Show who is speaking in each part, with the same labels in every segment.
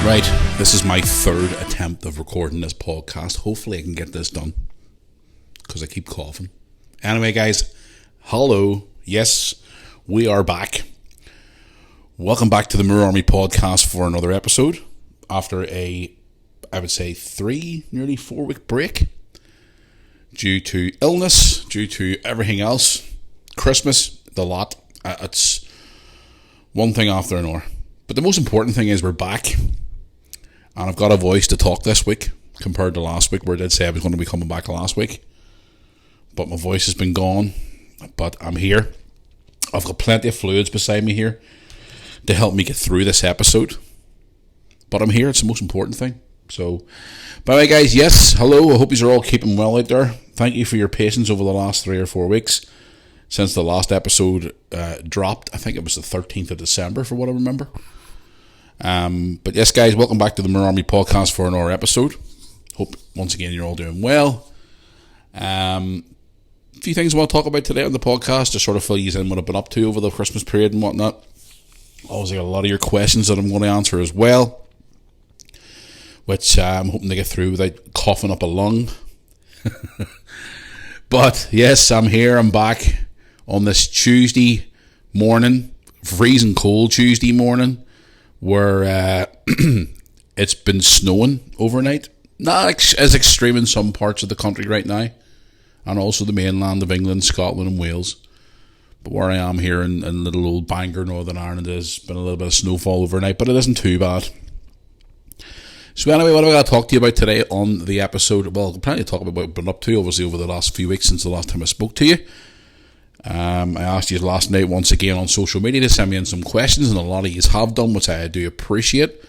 Speaker 1: Right, this is my third attempt of recording this podcast. Hopefully I can get this done, because I keep coughing. Anyway, guys, hello. Yes, we are back. Welcome back to the Moor Army podcast for another episode. After I would say nearly 4 week break. Due to illness, due to everything else. Christmas, the lot. It's one thing after another. But the most important thing is we're back. And I've got a voice to talk this week compared to last week, where I did say I was going to be coming back last week. But my voice has been gone. But I'm here. I've got plenty of fluids beside me here to help me get through this episode. But I'm here. It's the most important thing. So, by the way, guys, yes, hello. I hope you're all keeping well out there. Thank you for your patience over the last 3 or 4 weeks since the last episode dropped. I think it was the 13th of December, for what I remember. But yes, guys, welcome back to the Moor Army podcast for another episode. Hope once again you're all doing well. A few things I want to talk about today on the podcast to sort of fill you in what I've been up to over the Christmas period and whatnot. Obviously, got a lot of your questions that I'm going to answer as well, which I'm hoping to get through without coughing up a lung. But yes, I'm here. I'm back on this Tuesday morning, freezing cold Tuesday morning, where it's been snowing overnight. Not as extreme in some parts of the country right now, and also the mainland of England, Scotland and Wales. But where I am here in little old Bangor, Northern Ireland, there's been a little bit of snowfall overnight, but it isn't too bad. So anyway, what am I going to talk to you about today on the episode? Well, I'll probably talk about what I've been up to, obviously, over the last few weeks since the last time I spoke to you. I asked you last night once again on social media to send me in some questions, and a lot of you have done, which I do appreciate.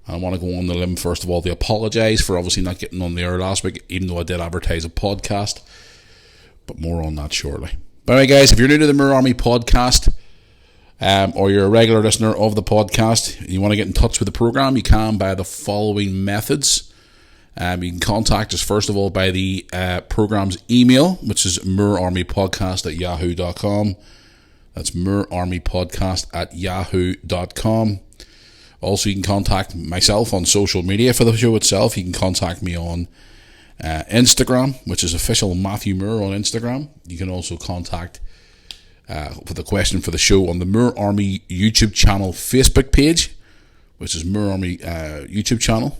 Speaker 1: I want to go on the limb first of all to apologise for obviously not getting on the air last week, even though I did advertise a podcast, but more on that shortly. But anyway, guys, if you're new to the Moor Army podcast, or you're a regular listener of the podcast, and you want to get in touch with the programme, you can by the following methods. You can contact us first of all by the programme's email, which is moorarmypodcast@yahoo.com. That's moorarmypodcast@yahoo.com. Also, you can contact myself on social media for the show itself. You can contact me on Instagram, which is official Matthew Moore on Instagram. You can also contact for the question for the show on the Moor Army YouTube channel Facebook page, which is Moor Army YouTube channel,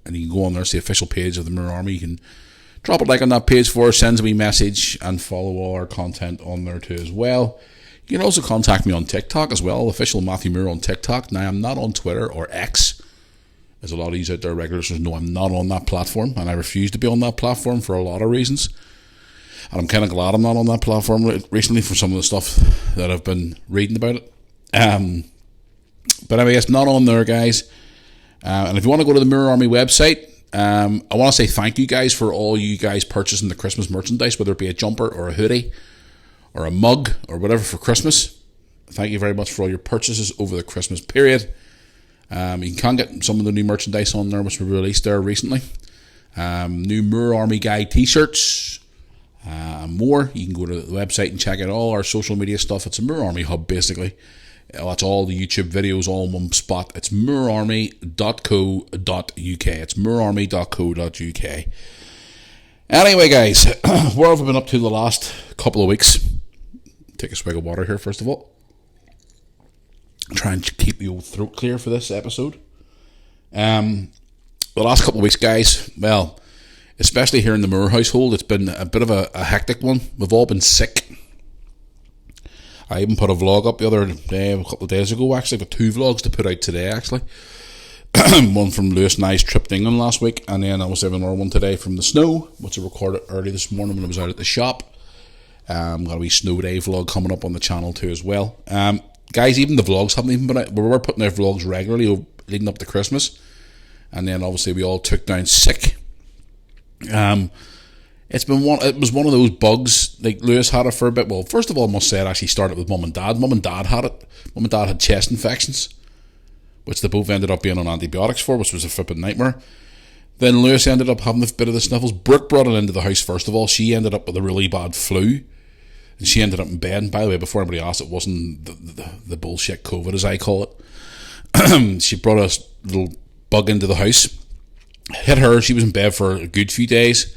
Speaker 1: and you can go on there, it's the official page of the Moor Army. You can drop a like on that page for us, send me a message, and follow all our content on there too as well. You can also contact me on TikTok as well, official Matthew Moore on TikTok. Now, I'm not on Twitter or X, as a lot of you out there regulars know I'm not on that platform, and I refuse to be on that platform for a lot of reasons. And I'm kind of glad I'm not on that platform recently for some of the stuff that I've been reading about it. But anyway, it's not on there, guys. And if you want to go to the Moor Army website, I want to say thank you guys for all you guys purchasing the Christmas merchandise, whether it be a jumper or a hoodie or a mug or whatever for Christmas. Thank you very much for all your purchases over the Christmas period. You can get some of the new merchandise on there, which we released there recently. New Moor Army Guy t-shirts, more. You can go to the website and check out all our social media stuff. It's a Moor Army hub, basically. That's all the YouTube videos all in one spot. It's moorarmy.co.uk. It's moorarmy.co.uk. Anyway, guys, what have I been up to the last couple of weeks? Take a swig of water here, first of all. Try and keep the old throat clear for this episode. The last couple of weeks, guys, well, especially here in the Moore household, it's been a bit of a hectic one. We've all been sick. I even put a vlog up the other day, a couple of days ago, actually. I've got 2 vlogs to put out today, actually. One from Lewis and I's trip to England last week, and then I was having another one today from the snow, which I recorded early this morning when I was out at the shop. Got a wee snow day vlog coming up on the channel too as well. Guys, even the vlogs haven't even been out. We were putting out vlogs regularly leading up to Christmas, and then obviously we all took down sick. It was one of those bugs, like Lewis had it for a bit. Well, first of all, I must say it actually started with Mum and Dad. Mum and Dad had it. Mum and Dad had chest infections, which they both ended up being on antibiotics for, which was a flipping nightmare. Then Lewis ended up having a bit of the sniffles. Brooke brought it into the house first of all. She ended up with a really bad flu, and she ended up in bed. And by the way, before anybody asked, it wasn't the bullshit COVID, as I call it. She brought a little bug into the house. Hit her. She was in bed for a good few days.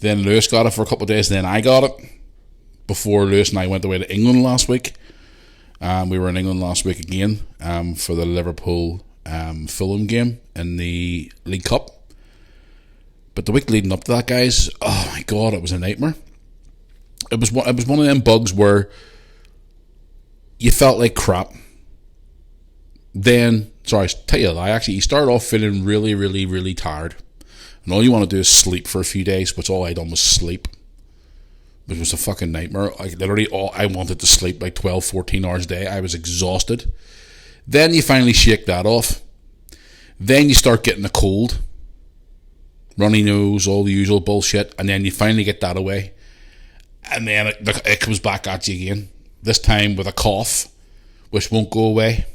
Speaker 1: Then Lewis got it for a couple of days. And then I got it before Lewis and I went away to England last week. We were in England last week again for the Liverpool Fulham game in the League Cup. But the week leading up to that, guys, oh my God, it was a nightmare. It was one of them bugs where you felt like crap. Then, sorry, tell you a lie, actually, you start off feeling really, really, really tired. And all you want to do is sleep for a few days, which all I done was sleep. Which was a fucking nightmare. Literally, all I wanted to sleep like 12, 14 hours a day. I was exhausted. Then you finally shake that off. Then you start getting a cold. Runny nose, all the usual bullshit. And then you finally get that away. And then it comes back at you again. This time with a cough, which won't go away.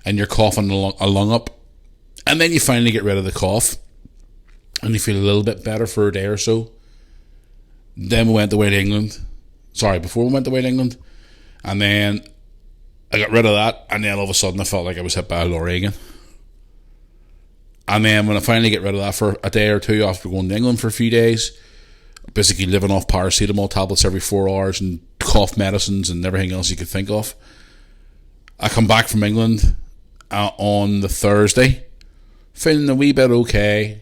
Speaker 1: And you're coughing a lung up. And then you finally get rid of the cough. And you feel a little bit better for a day or so. Then we went away to England. Sorry, before we went away to England. And then I got rid of that. And then all of a sudden I felt like I was hit by a lorry again. And then when I finally get rid of that for a day or two after going to England for a few days, basically living off paracetamol tablets every 4 hours and cough medicines and everything else you could think of, I come back from England on the Thursday, feeling a wee bit okay.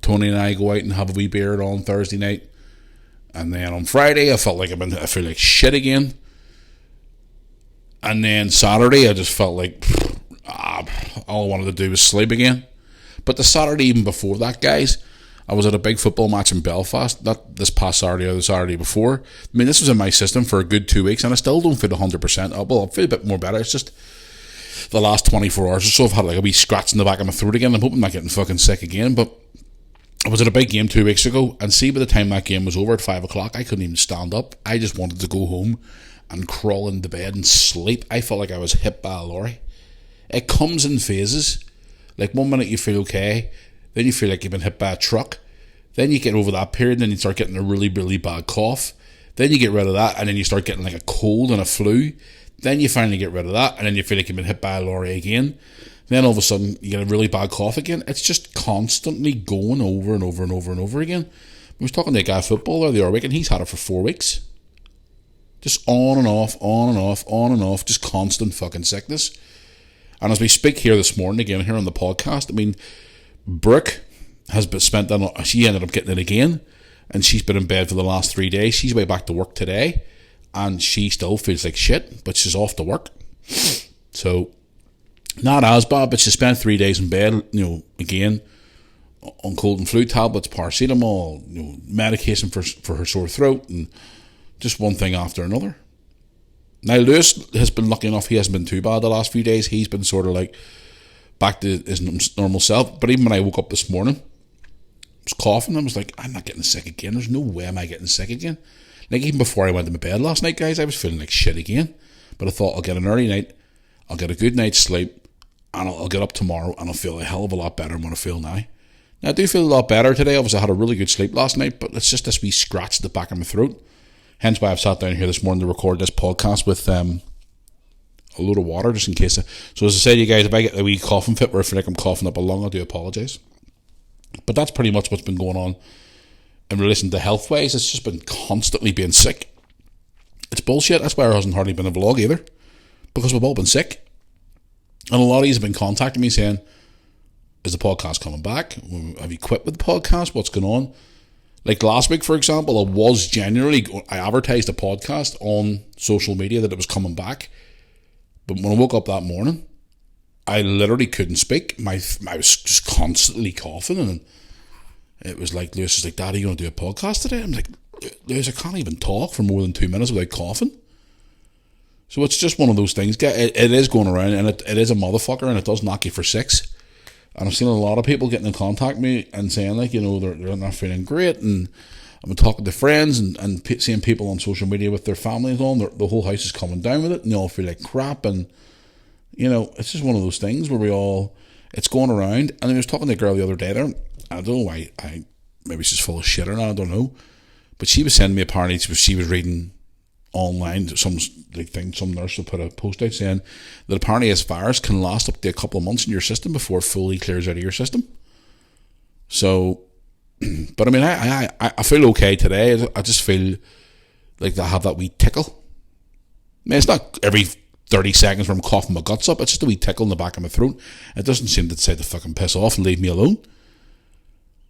Speaker 1: Tony and I go out and have a wee beer on Thursday night. And then on Friday, I felt like I feel like shit again. And then Saturday, I just felt like all I wanted to do was sleep again. But the Saturday even before that, guys, I was at a big football match in Belfast. Not this past Saturday or the Saturday before. I mean, this was in my system for a good 2 weeks, and I still don't feel 100%. Well, I feel a bit more better. It's just the last 24 hours or so, I've had like a wee scratch in the back of my throat again. I'm hoping I'm not getting fucking sick again, but I was at a big game 2 weeks ago, and see, by the time that game was over at 5 o'clock, I couldn't even stand up. I just wanted to go home and crawl into bed and sleep. I felt like I was hit by a lorry. It comes in phases. Like 1 minute you feel okay, then you feel like you've been hit by a truck. Then you get over that period, and then you start getting a really, really bad cough. Then you get rid of that, and then you start getting like a cold and a flu. Then you finally get rid of that, and then you feel like you've been hit by a lorry again. Then all of a sudden you get a really bad cough again. It's just constantly going over and over and over and over again. I was talking to a guy footballer the other week, and he's had it for 4 weeks. Just on and off, on and off, on and off, just constant fucking sickness. And as we speak here this morning, again here on the podcast, I mean, Brooke has been spent that. She ended up getting it again, and she's been in bed for the last 3 days. She's way back to work today, and she still feels like shit, but she's off to work. So, not as bad, but she spent 3 days in bed, again, on cold and flu tablets, paracetamol, medication for her sore throat, and just one thing after another. Now, Lewis has been lucky enough, he hasn't been too bad the last few days. He's been sort of like back to his normal self. But even when I woke up this morning, I was coughing. I was like, I'm not getting sick again. There's no way am I getting sick again. Like, even before I went to my bed last night, guys, I was feeling like shit again. But I thought, I'll get an early night, I'll get a good night's sleep, and I'll get up tomorrow, and I'll feel a hell of a lot better than what I feel now. Now, I do feel a lot better today. Obviously, I had a really good sleep last night, but it's just this wee scratch at the back of my throat. Hence why I've sat down here this morning to record this podcast with a load of water, just in case. So as I said, you guys, if I get a wee coughing fit where I feel like I'm coughing up a lung, I do apologise. But that's pretty much what's been going on in relation to health-wise. It's just been constantly being sick. It's bullshit. That's why there hasn't hardly been a vlog either, because we've all been sick. And a lot of you have been contacting me saying, is the podcast coming back? Have you quit with the podcast? What's going on? Like last week, for example, I advertised a podcast on social media that it was coming back. But when I woke up that morning, I literally couldn't speak. I was just constantly coughing, and it was like, Lewis was like, Dad, are you going to do a podcast today? I'm like, Lewis, I can't even talk for more than 2 minutes without coughing. So it's just one of those things. It is going around, and it is a motherfucker, and it does knock you for six. And I've seen a lot of people getting in contact with me and saying, like, they're not feeling great. And I've been talking to friends and seeing people on social media with their families on. The whole house is coming down with it, and they all feel like crap. And, it's just one of those things where it's going around. And I was talking to a girl the other day there. I don't know why, maybe she's full of shit or not, I don't know. But she was sending me, apparently, she was reading online, some nurse will put a post out saying that apparently this virus can last up to a couple of months in your system before it fully clears out of your system. So, but I mean, I feel okay today. I just feel like I have that wee tickle. I mean, it's not every 30 seconds where I'm coughing my guts up. It's just a wee tickle in the back of my throat. It doesn't seem to say to fucking piss off and leave me alone.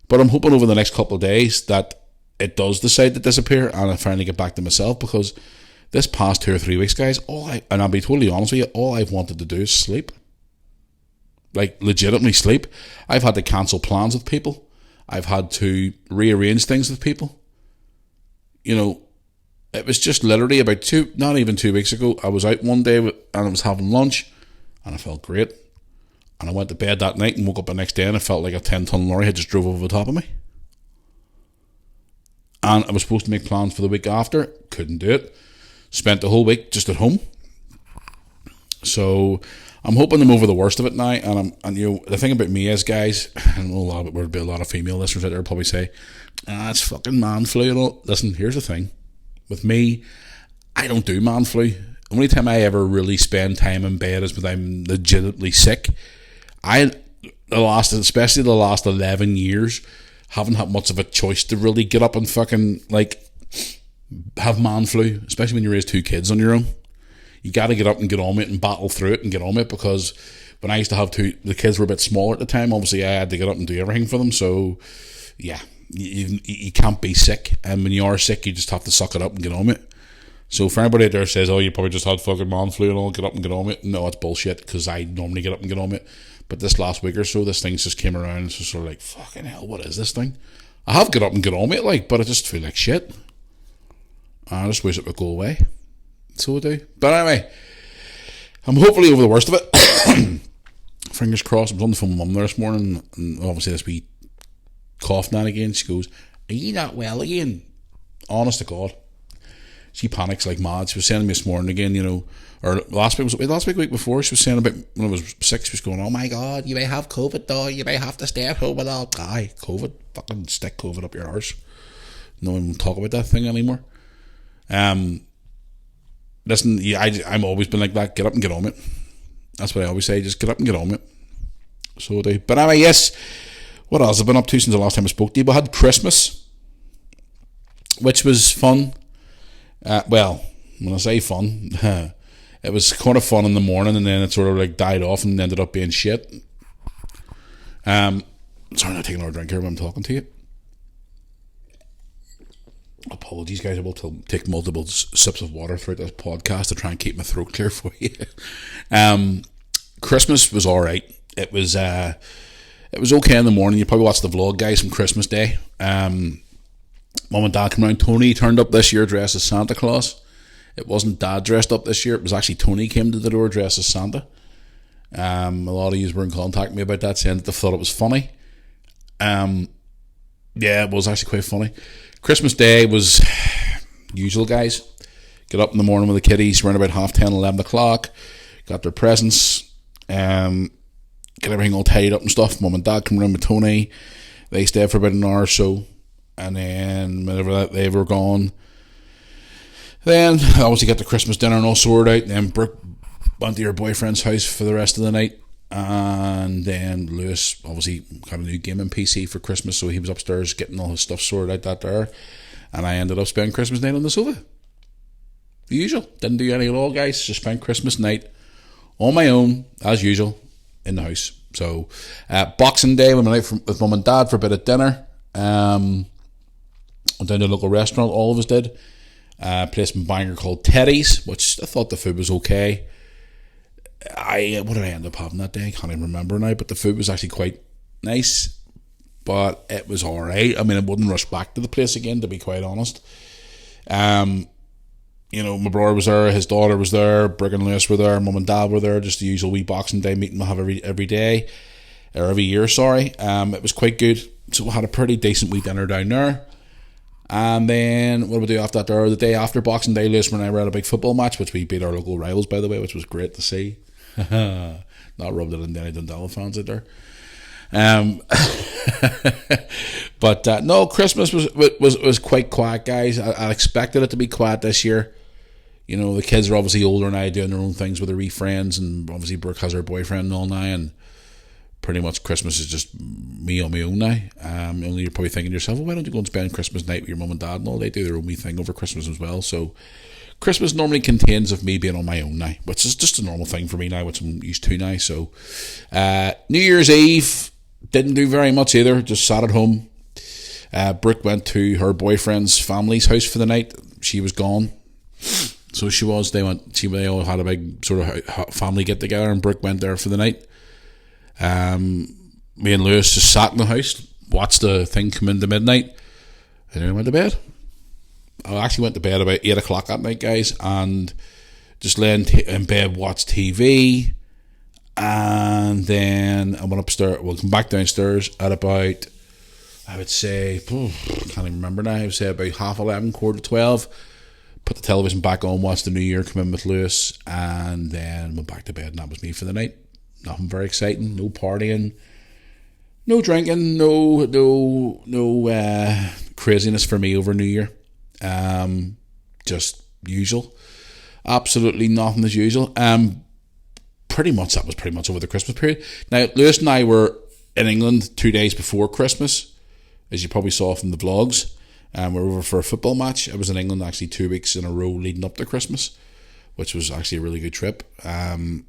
Speaker 1: But I'm hoping over the next couple of days that it does decide to disappear and I finally get back to myself, because this past 2 or 3 weeks, guys, and I'll be totally honest with you, all I've wanted to do is sleep. Like, legitimately sleep. I've had to cancel plans with people. I've had to rearrange things with people. You know, it was just literally about not even 2 weeks ago, I was out one day and I was having lunch and I felt great. And I went to bed that night and woke up the next day and I felt like a 10-ton lorry had just drove over the top of me. And I was supposed to make plans for the week after. Couldn't do it. Spent the whole week just at home. So I'm hoping I'm over the worst of it now. And you know, the thing about me is, guys, I know there'll be a lot of female listeners out there probably say, it's fucking man flu and all. Listen, here's the thing. With me, I don't do man flu. The only time I ever really spend time in bed is when I'm legitimately sick. Especially the last 11 years, haven't had much of a choice to really get up and fucking, like, have man flu, especially when you raise 2 kids on your own. You got to get up and get on it and battle through it and get on it, because when I used to have the kids were a bit smaller at the time, obviously I had to get up and do everything for them. So, yeah, you can't be sick, and when you are sick, you just have to suck it up and get on it. So for anybody out there says, you probably just had fucking man flu and all, get up and get on it. No, it's bullshit, because I normally get up and get on it. But this last week or so, this thing just came around and it's just sort of like, fucking hell, what is this thing? I have got up and get on it, like, but I just feel like shit. I just wish it would go away. So I do. But anyway, I'm hopefully over the worst of it. Fingers crossed. I was on the phone with Mum there this morning, and obviously this wee cough now and again. She goes, "Are you not well again?" Honest to God. She panics like mad. She was saying to me this morning again, you know, or last week before, she was saying about when I was sick, she was going, "Oh my God, you may have COVID though, you may have to stay at home with all." Aye, COVID, fucking stick COVID up your arse. No one will talk about that thing anymore. Listen, I'm always been like that. Get up and get on it. That's what I always say. Just get up and get on it. So I do. But anyway, yes. What else I've been up to since the last time I spoke to you? We had Christmas, which was fun. Well, when I say fun, it was kind of fun in the morning, and then it sort of like died off and ended up being shit. Sorry, I'm not taking another drink here when I'm talking to you. Apologies, guys. I will take multiple sips of water throughout this podcast to try and keep my throat clear for you. Christmas was alright. It was okay in the morning. You probably watched the vlog, guys, from Christmas Day. Mum and Dad came around. Tony turned up this year dressed as Santa Claus. It wasn't Dad dressed up this year. It was actually Tony came to the door dressed as Santa. A lot of you were in contact with me about that, saying that they thought it was funny. Yeah, it was actually quite funny. Christmas Day was usual, guys. Get up in the morning with the kiddies around about 10:30, 11 o'clock. Got their presents. Get everything all tied up and stuff. Mum and Dad come around with Tony. They stayed for about an hour or so. And then whenever they were gone, then obviously got the Christmas dinner and all sorted out. Then Brooke went to her boyfriend's house for the rest of the night. And then Lewis obviously got a new gaming PC for Christmas, so he was upstairs getting all his stuff sorted out that there. And I ended up spending Christmas night on the sofa. The usual. Didn't do any at all, guys. Just spent Christmas night on my own, as usual, in the house. So, Boxing Day, we went out with Mum and Dad for a bit of dinner. Went down to a local restaurant, all of us did. Place in Bangor called Teddy's, which I thought the food was okay. What did I end up having that day? I can't even remember now, but the food was actually quite nice, but it was alright. I mean, I wouldn't rush back to the place again, to be quite honest. You know, my brother was there, his daughter was there, Brooke and Lewis were there, Mum and Dad were there, just the usual wee Boxing Day meeting we'll have every day, or every year, sorry. It was quite good, so we had a pretty decent wee dinner down there. And then, what did we do after that there? The day after Boxing Day, Lewis and I were at a big football match, which we beat our local rivals, by the way, which was great to see. Not rubbed it in any Dundalk fans out there. But no, Christmas was quite quiet, guys. I expected it to be quiet this year. You know, the kids are obviously older now, doing their own things with their wee friends, and obviously Brooke has her boyfriend and all now, and pretty much Christmas is just me on my own now. Only you're probably thinking to yourself, well, why don't you go and spend Christmas night with your mum and dad and all? They do their own wee thing over Christmas as well. So Christmas normally contains of me being on my own now, which is just a normal thing for me now, which I'm used to now. So New Year's Eve, didn't do very much either, just sat at home. Brooke went to her boyfriend's family's house for the night. She was gone. So she was. They all had a big sort of family get together, and Brooke went there for the night. Me and Lewis just sat in the house, watched the thing come into midnight, and then I went to bed. I actually went to bed about 8 o'clock that night, guys, and just lay in bed, watched TV, and then I went upstairs. We'll come back downstairs at about, I would say, I can't even remember now. I would say about 11:30, 12:15. Put the television back on, watched the New Year come in with Lewis, and then went back to bed, and that was me for the night. Nothing very exciting, no partying, no drinking, no craziness for me over New Year. Just usual. Absolutely nothing as usual. Pretty much that was pretty much over the Christmas period. Now, Lewis and I were in England 2 days before Christmas, as you probably saw from the vlogs. We were over for a football match. I was in England actually 2 weeks in a row leading up to Christmas, which was actually a really good trip. And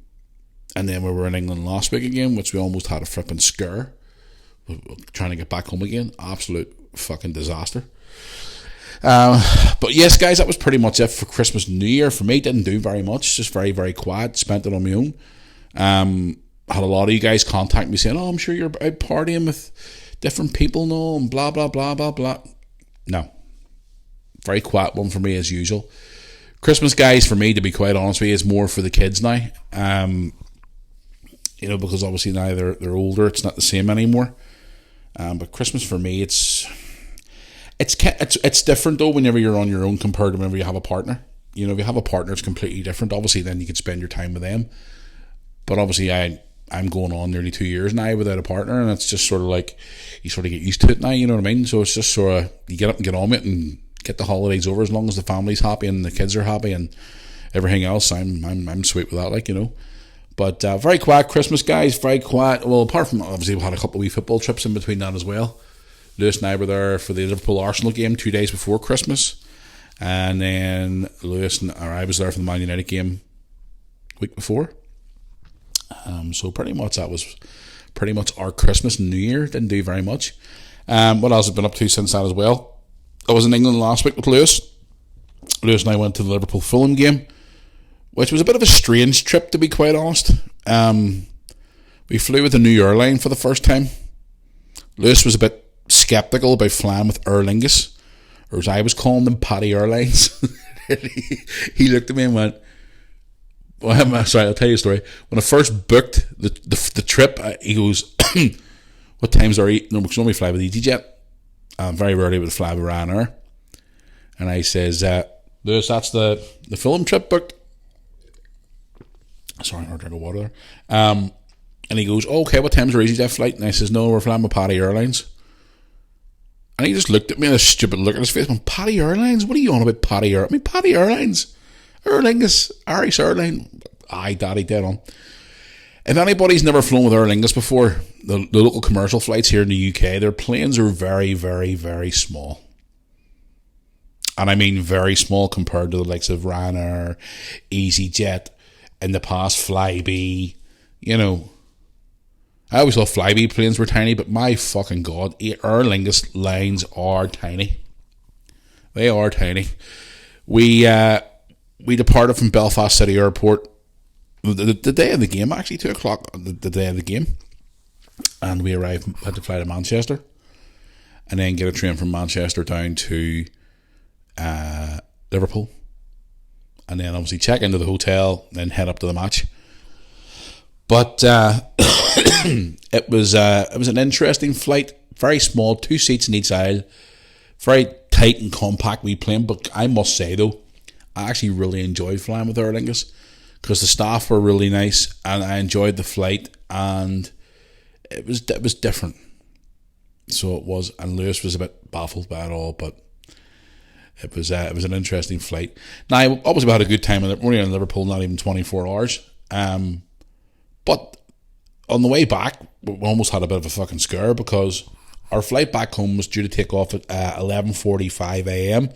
Speaker 1: then we were in England last week again, which we almost had a flipping scare. Trying to get back home again. Absolute fucking disaster. But yes, guys, that was pretty much it for Christmas and New Year. For me, didn't do very much. Just very, very quiet. Spent it on my own. Had a lot of you guys contact me saying, oh, I'm sure you're out partying with different people now and blah, blah, blah, blah, blah. No. Very quiet one for me as usual. Christmas, guys, for me, to be quite honest with you, is more for the kids now. You know, because obviously now they're older, it's not the same anymore. But Christmas for me, it's different though whenever you're on your own compared to whenever you have a partner. You know, if you have a partner, it's completely different. Obviously, then you can spend your time with them. But obviously, I'm going on nearly 2 years now without a partner, and it's just sort of like you sort of get used to it now. You know what I mean? So it's just sort of you get up and get on with it and get the holidays over. As long as the family's happy and the kids are happy and everything else, I'm sweet with that. Like, you know. But very quiet Christmas, guys. Very quiet. Well, apart from obviously we had a couple of wee football trips in between that as well. Lewis and I were there for the Liverpool-Arsenal game 2 days before Christmas. And then I was there for the Man United game week before. So pretty much that was pretty much our Christmas and New Year. Didn't do very much. What else have I been up to since that as well? I was in England last week with Lewis. Lewis and I went to the Liverpool-Fulham game, which was a bit of a strange trip, to be quite honest. We flew with a new airline for the first time. Lewis was a bit sceptical about flying with Aer Lingus, or as I was calling them, Paddy Airlines. He looked at me and went, well, sorry, I'll tell you a story. When I first booked the trip, he goes, what times are you? No, because normally fly with EasyJet. Very rarely would fly with Ryanair. And I says, Lewis, that's the Fulham trip booked. Sorry, I'll drink of water there. And he goes, oh, okay, what time's our EasyJet flight? And I says, no, we're flying with Paddy Airlines. And he just looked at me with a stupid look on his face. Went, Paddy Airlines? What are you on about, Paddy Airlines? I mean, Paddy Airlines. Aer Lingus, Irish Airline. Aye, daddy, dead on. If anybody's never flown with Aer Lingus before, the local commercial flights here in the UK, their planes are very, very, very small. And I mean very small compared to the likes of Ryanair, EasyJet, in the past Flybe, you know. I always thought Flybe planes were tiny, but my fucking God, Aer Lingus lines are tiny. They are tiny. We departed from Belfast City Airport the day of the game, actually 2 o'clock the day of the game, and we had to fly to Manchester, and then get a train from Manchester down to Liverpool, and then obviously check into the hotel, then head up to the match. But it was an interesting flight, very small, 2 seats in each aisle, very tight and compact wee plane. But I must say though, I actually really enjoyed flying with Aer Lingus because the staff were really nice, and I enjoyed the flight, and it was different. So it was, and Lewis was a bit baffled by it all, but It was an interesting flight. Now, obviously we had a good time. We're only in Liverpool, not even 24 hours. But on the way back, we almost had a bit of a fucking scare because our flight back home was due to take off at 11:45 a.m.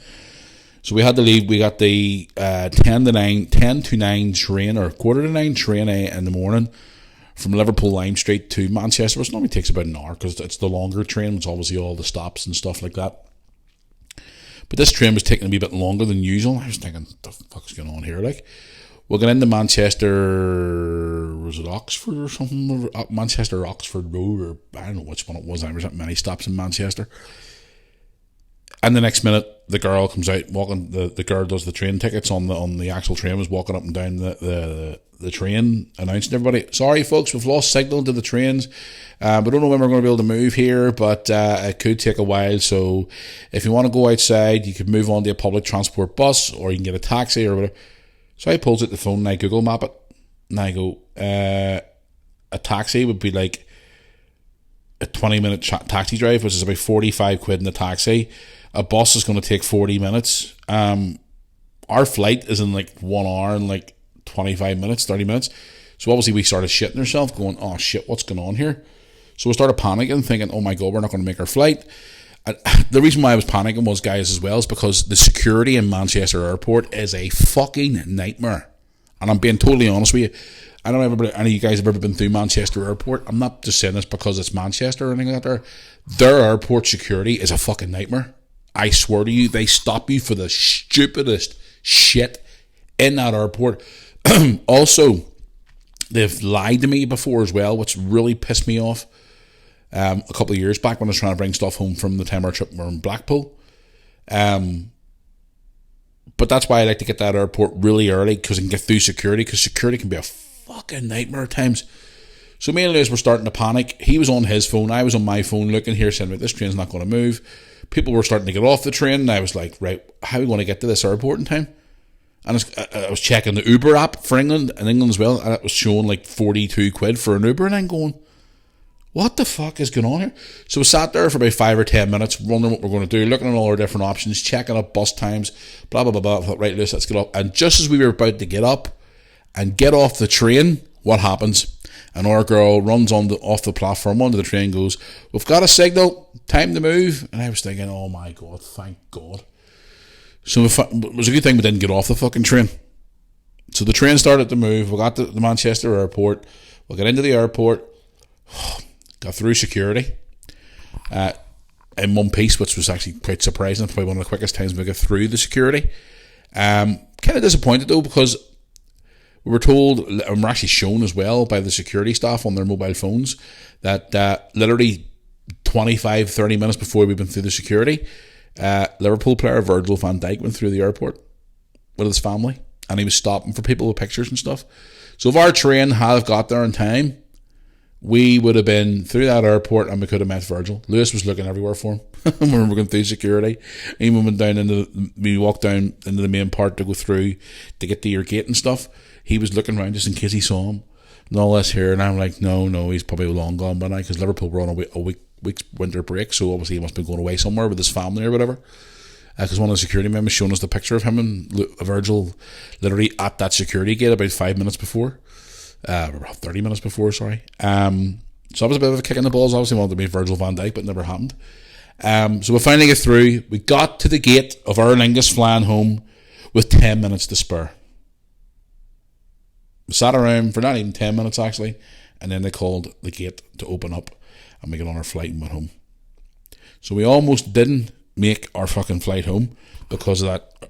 Speaker 1: So we had to leave. We got the 10 to 9 train, or quarter to 9 train in the morning from Liverpool Lime Street to Manchester, which normally takes about an hour because it's the longer train. It's obviously all the stops and stuff like that. But this train was taking a wee bit longer than usual. I was thinking, what the fuck's going on here? Like, we're going into Manchester, was it Oxford or something? Manchester Oxford Road, or I don't know which one it was. There was many stops in Manchester. And the next minute, the girl comes out walking. The girl does the train tickets on the actual train, was walking up and down the train, announcing to everybody, sorry folks, we've lost signal to the trains. We don't know when we're going to be able to move here, but it could take a while. So if you want to go outside, you could move on to a public transport bus, or you can get a taxi or whatever. So I pulls out the phone and I Google map it, and I go, a taxi would be like a 20-minute taxi drive, which is about 45 quid in the taxi. A bus is going to take 40 minutes. Our flight is in like 1 hour and like 25 minutes, 30 minutes. So obviously we started shitting ourselves, going, oh shit, what's going on here? So we started panicking, thinking, oh my God, we're not going to make our flight. And the reason why I was panicking was, guys, as well, is because the security in Manchester Airport is a fucking nightmare. And I'm being totally honest with you. I don't know if any of you guys have ever been through Manchester Airport. I'm not just saying this because it's Manchester or anything like that. Their airport security is a fucking nightmare. I swear to you, they stop you for the stupidest shit in that airport. Also, they've lied to me before as well, which really pissed me off. A couple of years back when I was trying to bring stuff home from the time our trip, we were in Blackpool. But that's why I like to get that airport really early, because I can get through security, because security can be a fucking nightmare at times. So me and Lewis were starting to panic. He was on his phone, I was on my phone looking here saying, this train's not going to move. People were starting to get off the train, and I was like, right, how are we going to get to this airport in time? And I was checking the Uber app for England as well, and it was showing like 42 quid for an Uber, and I'm going, what the fuck is going on here? So we sat there for about 5 or 10 minutes, wondering what we're going to do, looking at all our different options, checking up bus times, blah, blah, blah, blah. I thought, right, let's get up. And just as we were about to get up and get off the train, what happens? And our girl runs off the platform onto the train, goes, we've got a signal, time to move. And I was thinking, oh my God, thank God. So it was a good thing we didn't get off the fucking train. So the train started to move. We got to the Manchester airport. We got into the airport. Got through security in one piece, which was actually quite surprising. Probably one of the quickest times we got through the security. Kind of disappointed though, because we were told, and we're actually shown as well by the security staff on their mobile phones, that literally 25-30 minutes before we've been through the security, Liverpool player Virgil van Dijk went through the airport with his family, and he was stopping for people with pictures and stuff. So if our train had got there in time, we would have been through that airport and we could have met Virgil. Lewis was looking everywhere for him when we were going through security. Even when we walked down into the main part to go through to get to your gate and stuff, he was looking around just in case he saw him and all this here. And I'm like, no, he's probably long gone by now, because Liverpool were on a week's winter break, so obviously he must be going away somewhere with his family or whatever. Because one of the security men was showing us the picture of him and Virgil literally at that security gate about 5 minutes before. 30 minutes before, sorry. So that was a bit of a kick in the balls. Obviously wanted to meet Virgil van Dijk, but it never happened. So we finally get through. We got to the gate of Aer Lingus flying home with 10 minutes to spare. We sat around for not even 10 minutes actually, and then they called the gate to open up, and we got on our flight and went home. So we almost didn't make our fucking flight home because of that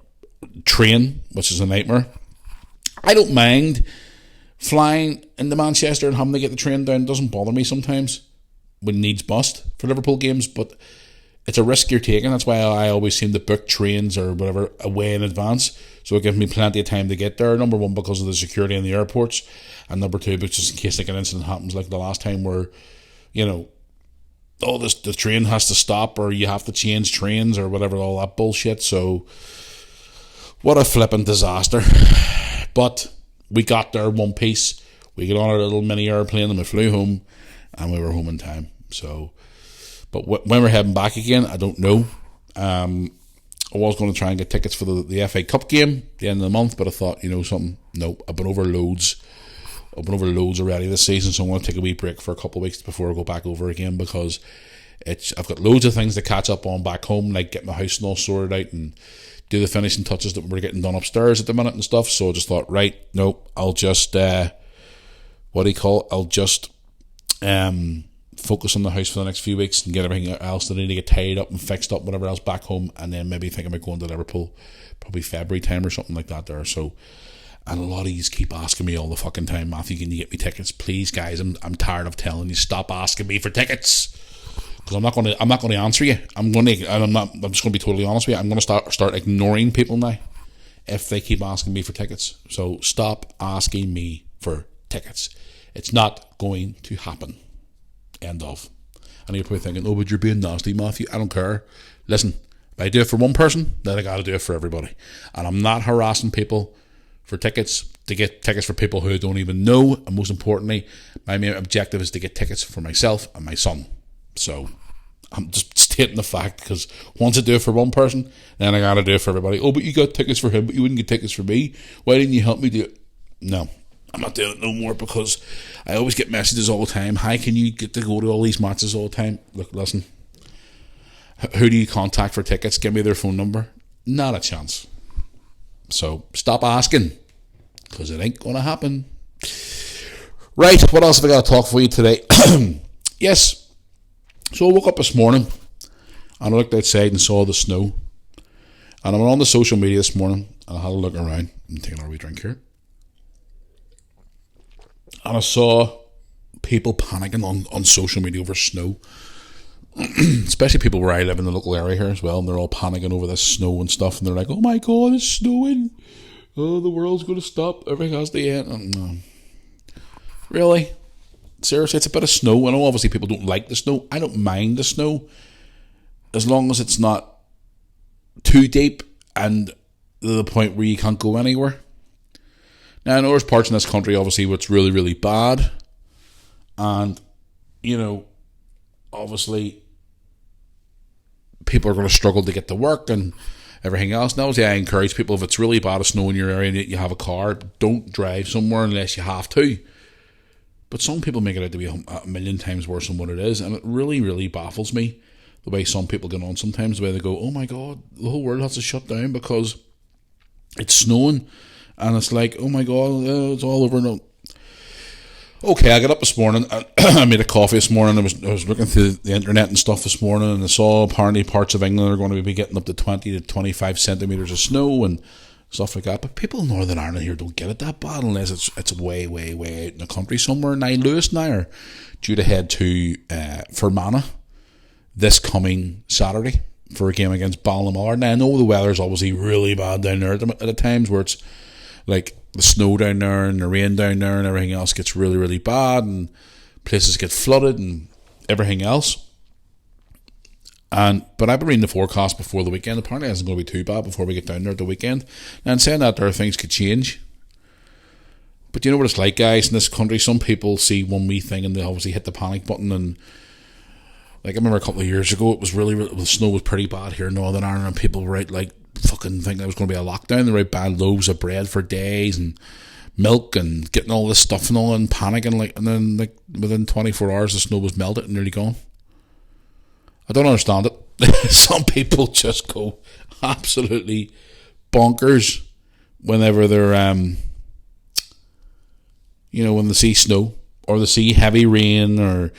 Speaker 1: train, which is a nightmare. I don't mind flying into Manchester and having to get the train down. Doesn't bother me sometimes when needs must for Liverpool games, but it's a risk you're taking. That's why I always seem to book trains or whatever way in advance, so it gives me plenty of time to get there. Number one, because of the security in the airports, and number two, just in case like an incident happens like the last time where, the train has to stop or you have to change trains or whatever, all that bullshit. So what a flipping disaster. But we got there one piece. We got on our little mini airplane and we flew home, and we were home in time. So, but when we're heading back again, I don't know. I was going to try and get tickets for the FA Cup game at the end of the month, but I thought, something. No, I've been over loads. I've been over loads already this season, so I'm going to take a wee break for a couple of weeks before I go back over again, because I've got loads of things to catch up on back home, like get my house and all sorted out and do the finishing touches that we're getting done upstairs at the minute and stuff. So I just thought, right, no, I'll just I'll just focus on the house for the next few weeks and get everything else that I need to get tied up and fixed up, whatever else back home, and then maybe think about going to Liverpool, probably February time or something like that there. So, and a lot of you keep asking me all the fucking time, Matthew, can you get me tickets? Please, guys, I'm tired of telling you, stop asking me for tickets, because I'm not going to answer you. I'm just going to be totally honest with you. I'm going to start ignoring people now if they keep asking me for tickets. So stop asking me for tickets. It's not going to happen. End of. And you're probably thinking, oh, but you're being nasty, Matthew. I don't care. Listen, if I do it for one person, then I got to do it for everybody. And I'm not harassing people for tickets, to get tickets for people who I don't even know. And most importantly, my main objective is to get tickets for myself and my son. So I'm just stating the fact, because once I do it for one person, then I got to do it for everybody. Oh, but you got tickets for him, but you wouldn't get tickets for me. Why didn't you help me do it? No, I'm not doing it no more, because I always get messages all the time. How can you get to go to all these matches all the time? Look, listen. Who do you contact for tickets? Give me their phone number. Not a chance. So stop asking, because it ain't going to happen. Right, what else have I got to talk for you today? Yes. So I woke up this morning and I looked outside and saw the snow. And I went on the social media this morning and I had a look around. I'm taking a wee drink here. And I saw people panicking on social media over snow. Especially people where I live in the local area here as well. And they're all panicking over this snow and stuff. And they're like, oh my God, it's snowing. Oh, the world's going to stop. Everything has to end. Really? Seriously, it's a bit of snow. I know obviously people don't like the snow. I don't mind the snow, as long as it's not too deep and to the point where you can't go anywhere. Now, I know there's parts in this country, obviously, where it's really, really bad. And, obviously, people are going to struggle to get to work and everything else. Now, I encourage people, if it's really bad of snow in your area and you have a car, don't drive somewhere unless you have to. But some people make it out to be a million times worse than what it is. And it really, really baffles me, the way some people get on sometimes, the way they go, oh my God, the whole world has to shut down because it's snowing. And it's like, oh my God, it's all over now. Okay, I got up this morning. I made a coffee this morning. I was looking through the internet and stuff this morning, and I saw apparently parts of England are going to be getting up to 20 to 25 centimetres of snow and stuff like that. But people in Northern Ireland here don't get it that bad unless it's way, way, way out in the country somewhere. Now, Lewis and I are due to head to Fermanagh this coming Saturday for a game against Ballinamore. Now, I know the weather's obviously really bad down there at the times, where it's like the snow down there and the rain down there and everything else gets really, really bad and places get flooded and everything else. But I've been reading the forecast before the weekend. Apparently it isn't going to be too bad before we get down there at the weekend. And saying that, there things could change. But you know what it's like, guys, in this country. Some people see one wee thing and they obviously hit the panic button. And like, I remember a couple of years ago, it was really, the snow was pretty bad here in Northern Ireland, and people were out like fucking think there was going to be a lockdown. They were out buying loaves of bread for days and milk and getting all this stuff and all, and panicking, and then within 24 hours the snow was melted and nearly gone. I don't understand it. Some people just go absolutely bonkers whenever they're when they see snow or they see heavy rain or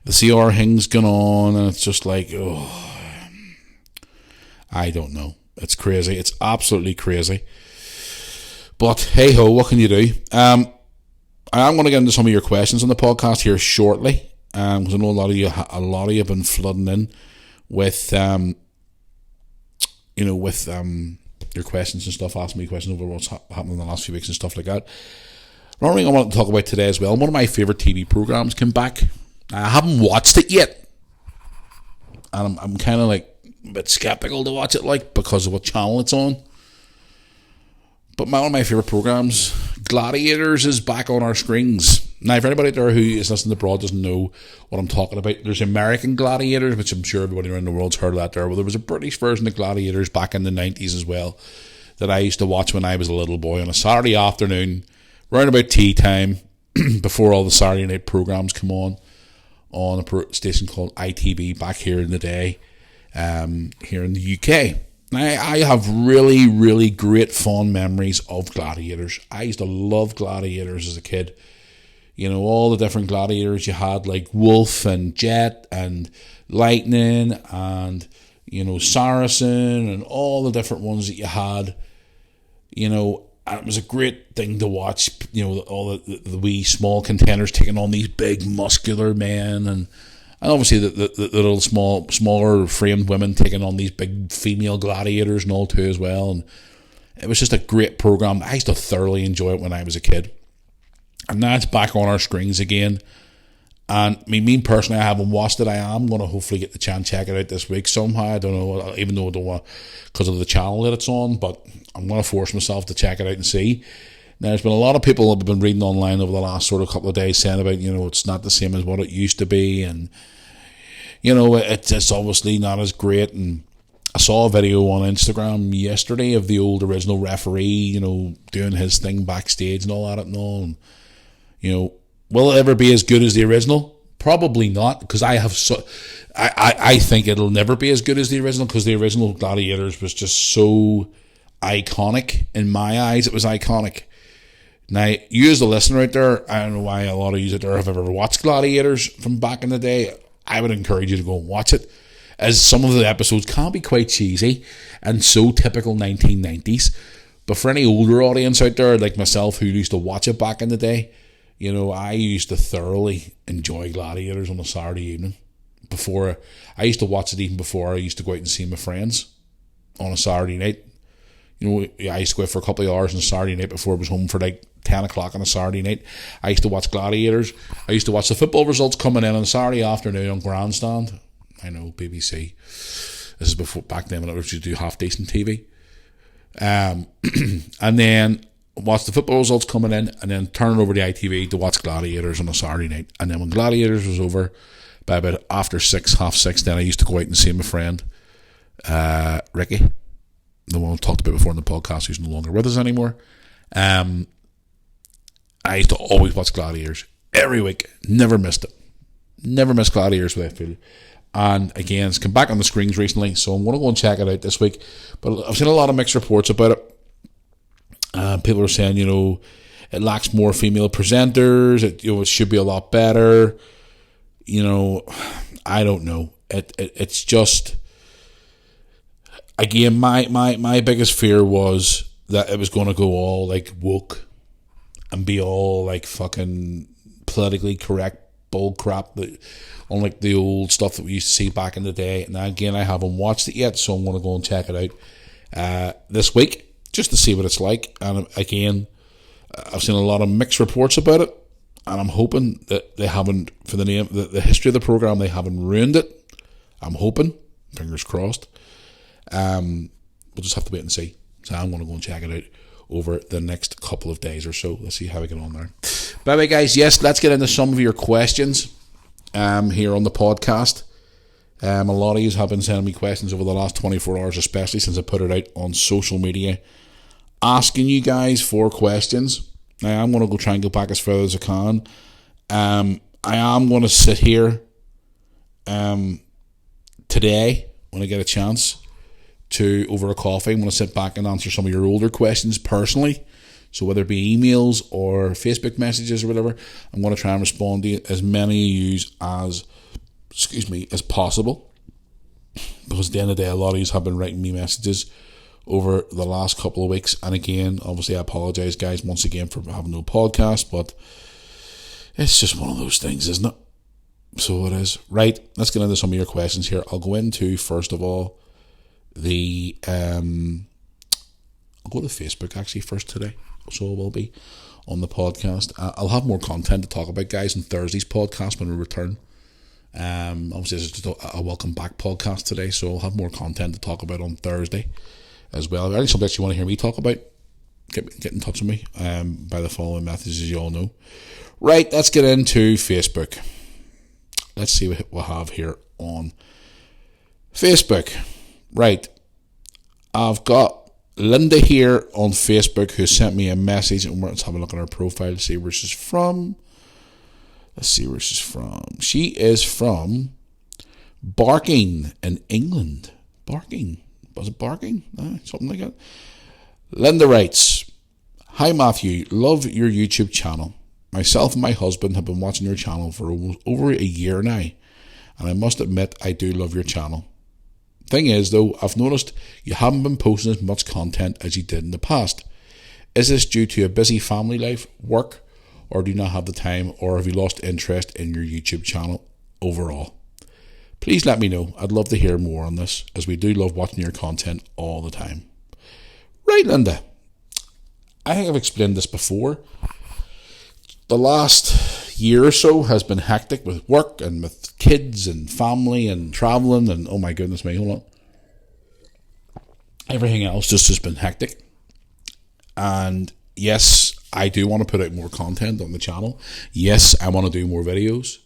Speaker 1: they see our things going on, and it's just like, oh, I don't know. It's crazy. It's absolutely crazy. But hey ho, what can you do? I am going to get into some of your questions on the podcast here shortly, because I know a lot of you have been flooding in with your questions and stuff, asking me questions over what's happened in the last few weeks and stuff like that. Another thing I want to talk about today as well. One of my favourite TV programs came back. I haven't watched it yet, and I'm kind of like a bit skeptical to watch it, like, because of what channel it's on. But one of my favourite programmes, Gladiators, is back on our screens. Now, for anybody out there who is listening abroad doesn't know what I'm talking about, there's American Gladiators, which I'm sure everybody around the world's heard of that there. Well, there was a British version of Gladiators back in the 90s as well that I used to watch when I was a little boy on a Saturday afternoon, round about tea time, before all the Saturday night programmes come on a station called ITV back here in the day, here in the UK. I have really, really great fond memories of Gladiators. I used to love Gladiators as a kid. You know, all the different Gladiators you had, like Wolf and Jet and Lightning and, you know, Saracen and all the different ones that you had. You know, and it was a great thing to watch, you know, all the wee small contenders taking on these big muscular men, and obviously the little smaller framed women taking on these big female gladiators and all too as well. And it was just a great program. I used to thoroughly enjoy it when I was a kid, and now it's back on our screens again. And me personally, I haven't watched it. I am going to hopefully get the chance to check it out this week somehow. I don't know, even though I don't want, because of the channel that it's on, but I'm going to force myself to check it out and see. Now, there's been a lot of people that have been reading online over the last sort of couple of days saying about, you know, it's not the same as what it used to be, and, you know, it's obviously not as great. And I saw a video on Instagram yesterday of the old original referee, you know, doing his thing backstage and all that and all. And, you know, will it ever be as good as the original? Probably not, because I think it'll never be as good as the original, because the original Gladiators was just so iconic. In my eyes, it was iconic. Now, you as the listener out there, I don't know why a lot of you out there have ever watched Gladiators from back in the day. I would encourage you to go and watch it, as some of the episodes can be quite cheesy and so typical 1990s. But for any older audience out there, like myself, who used to watch it back in the day, you know, I used to thoroughly enjoy Gladiators on a Saturday evening. I used to watch it even before I used to go out and see my friends on a Saturday night. You know, I used to go out for a couple of hours on a Saturday night before I was home for like 10 o'clock on a Saturday night. I used to watch Gladiators. I used to watch the football results coming in on a Saturday afternoon on Grandstand. I know, BBC. This is back then when it was used to do half decent TV. And then watch the football results coming in, and then turn over to ITV to watch Gladiators on a Saturday night. And then when Gladiators was over, by about after 6:30, then I used to go out and see my friend Ricky, the one I talked about before in the podcast, who's no longer with us anymore. I used to always watch Gladiators every week. Never missed it. Never missed Gladiators without fail. And again, it's come back on the screens recently, so I'm going to go and check it out this week. But I've seen a lot of mixed reports about it. People are saying, you know, it lacks more female presenters. It should be a lot better. You know, I don't know. It's just, again, my biggest fear was that it was going to go all like woke and be all like fucking politically correct bull crap, that unlike the old stuff that we used to see back in the day. Now again, I haven't watched it yet, so I'm going to go and check it out this week, just to see what it's like. And again, I've seen a lot of mixed reports about it, and I'm hoping that they haven't, for the name, the history of the program, they haven't ruined it. I'm hoping, fingers crossed. We'll just have to wait and see. So I'm going to go and check it out over the next couple of days or so. Let's see how we get on there. By the way, guys, yes, let's get into some of your questions here on the podcast. A lot of you have been sending me questions over the last 24 hours, especially since I put it out on social media, asking you guys for questions. Now, I'm going to go try and go back as far as I can. I am going to sit here today, when I get a chance, over a coffee. I'm going to sit back and answer some of your older questions personally. So whether it be emails or Facebook messages or whatever, I'm going to try and respond to as many of you as possible. Because at the end of the day, a lot of you have been writing me messages over the last couple of weeks. And again, obviously I apologise, guys, once again for having no podcast, but it's just one of those things, isn't it? So it is. Right, let's get into some of your questions here. I'll go into, first of all, I'll go to Facebook actually first today, so it will be on the podcast. I'll have more content to talk about, guys, in Thursday's podcast when we return. Obviously this is just a welcome back podcast today, so I'll have more content to talk about on Thursday as well. If there's any subjects you want to hear me talk about, get in touch with me by the following methods, as you all know. Right, let's get into Facebook. Let's see what we'll have here on Facebook. Right, I've got Linda here on Facebook who sent me a message, and let's have a look at her profile to see where she's from. She is from Barking in England. Barking. Was it Barking? Something like that. Linda writes, "Hi Matthew, love your YouTube channel. Myself and my husband have been watching your channel for almost over a year now, and I must admit I do love your channel. Thing is though, I've noticed you haven't been posting as much content as you did in the past. Is this due to a busy family life, work, or do you not have the time, or have you lost interest in your YouTube channel overall? Please let me know. I'd love to hear more on this, as we do love watching your content all the time." Right, Linda. I think I've explained this before. The last year or so has been hectic with work and with kids and family and travelling and oh my goodness me, hold on. Everything else just has been hectic. And yes, I do want to put out more content on the channel. Yes, I want to do more videos.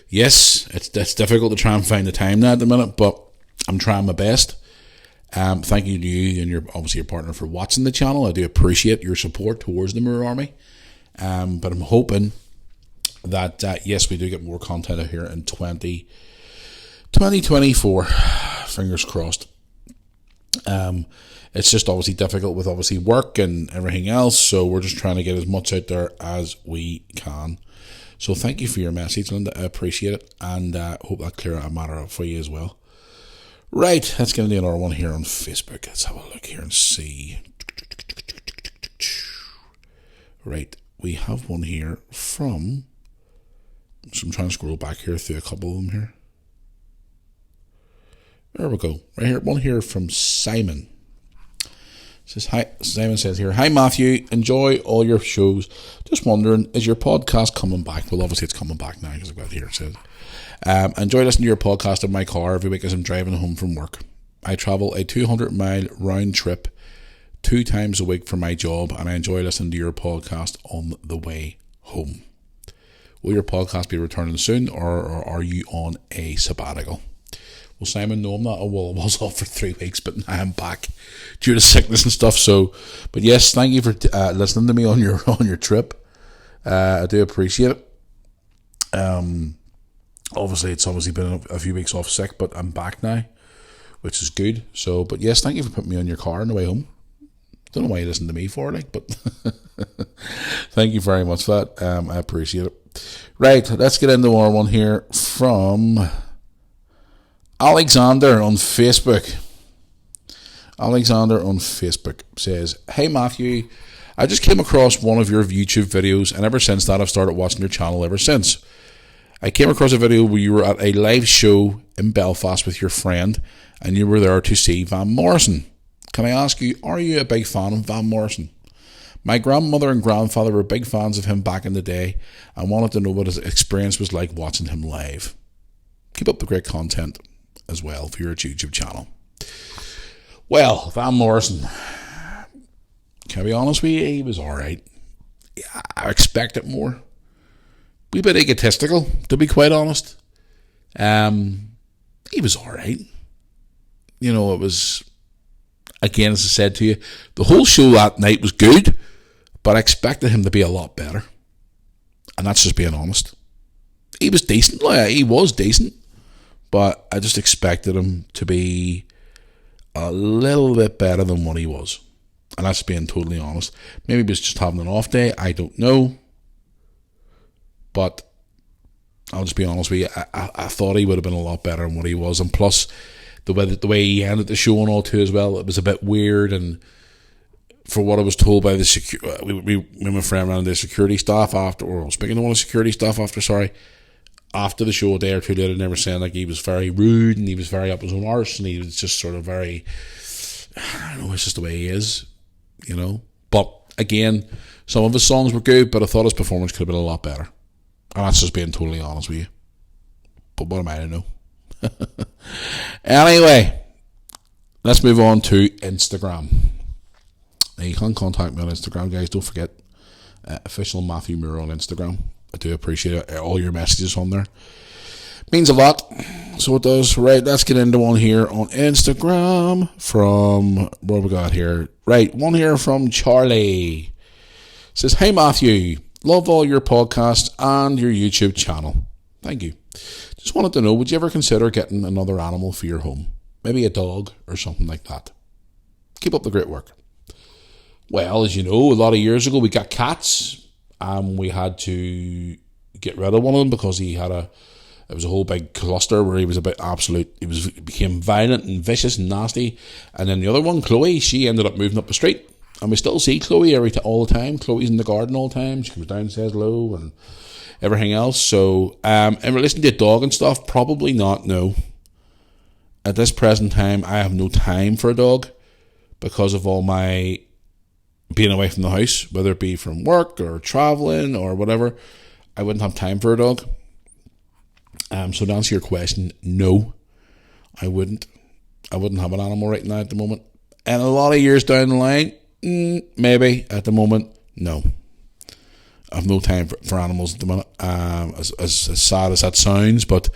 Speaker 1: Yes, it's difficult to try and find the time now at the minute, but I'm trying my best. Thank you to you and your partner for watching the channel. I do appreciate your support towards the Mirror Army. But I'm hoping that, yes, we do get more content out here in 2024. Fingers crossed. It's just obviously difficult with obviously work and everything else, so we're just trying to get as much out there as we can. So thank you for your message, Linda. I appreciate it, and hope that cleared a matter up for you as well. Right, let's get into another one here on Facebook. Let's have a look here and see. Right, we have one here from... So I'm trying to scroll back here through a couple of them here. There we go. Right here, one here from Simon. Says hi. Simon says here, "Hi Matthew, enjoy all your shows. Just wondering, is your podcast coming back?" Well, obviously it's coming back now because I've got it here. It says, "Enjoy listening to your podcast in my car every week as I'm driving home from work. I travel a 200-mile round trip 2 times a week for my job, and I enjoy listening to your podcast on the way home. Will your podcast be returning soon, or are you on a sabbatical?" Well, Simon, no, I'm not. Well, I was off for 3 weeks, but now I'm back due to sickness and stuff. So, but yes, thank you for listening to me on your trip. I do appreciate it. Obviously, it's been a few weeks off sick, but I'm back now, which is good. So, but yes, thank you for putting me on your car on the way home. Don't know why you listen to me for, but thank you very much for that. I appreciate it. Right, let's get into our one here from Alexander on Facebook. Alexander on Facebook says, "Hey Matthew, I just came across one of your YouTube videos, and ever since that I've started watching your channel ever since. I came across a video where you were at a live show in Belfast with your friend, and you were there to see Van Morrison. Can I ask you, are you a big fan of Van Morrison? My grandmother and grandfather were big fans of him back in the day, and wanted to know what his experience was like watching him live. Keep up the great content as well for your YouTube channel." Well, Van Morrison, can I be honest with you? He was alright. I expected more. A bit egotistical, to be quite honest. He was alright. You know, it was, again, as I said to you, the whole show that night was good, but I expected him to be a lot better. And that's just being honest. He was decent. He was decent. But I just expected him to be a little bit better than what he was. And that's being totally honest. Maybe he was just having an off day. I don't know. But I'll just be honest with you. I thought he would have been a lot better than what he was. And plus, the way he ended the show and all too as well, it was a bit weird. And for what I was told by the me and my friend ran the security staff after, or speaking to one of the security staff after the show a day or two later, they were saying like he was very rude and he was very up his own arse and he was just sort of very, I don't know, it's just the way he is, you know. But again, some of his songs were good, but I thought his performance could have been a lot better. And that's just being totally honest with you. But what am I to know? Anyway, let's move on to Instagram. Now, you can contact me on Instagram, guys. Don't forget, official Matthew Moore on Instagram. I do appreciate it. All your messages on there. Means a lot. So it does. Right, let's get into one here on Instagram from, what we got here? Right, one here from Charlie. It says, "Hey Matthew, love all your podcasts and your YouTube channel. Thank you. Just wanted to know, would you ever consider getting another animal for your home? Maybe a dog or something like that. Keep up the great work." Well, as you know, a lot of years ago we got cats. We had to get rid of one of them because it was a whole big cluster where he was became violent and vicious and nasty. And then the other one, Chloe, she ended up moving up the street. And we still see Chloe all the time. Chloe's in the garden all the time. She comes down and says hello and everything else. So, in relation to a dog and stuff, probably not, no. At this present time, I have no time for a dog because of all my being away from the house, whether it be from work or travelling or whatever. I wouldn't have time for a dog. So to answer your question, no, I wouldn't. I wouldn't have an animal right now at the moment. And a lot of years down the line, maybe. At the moment, no. I have no time for animals at the minute. As sad as that sounds, but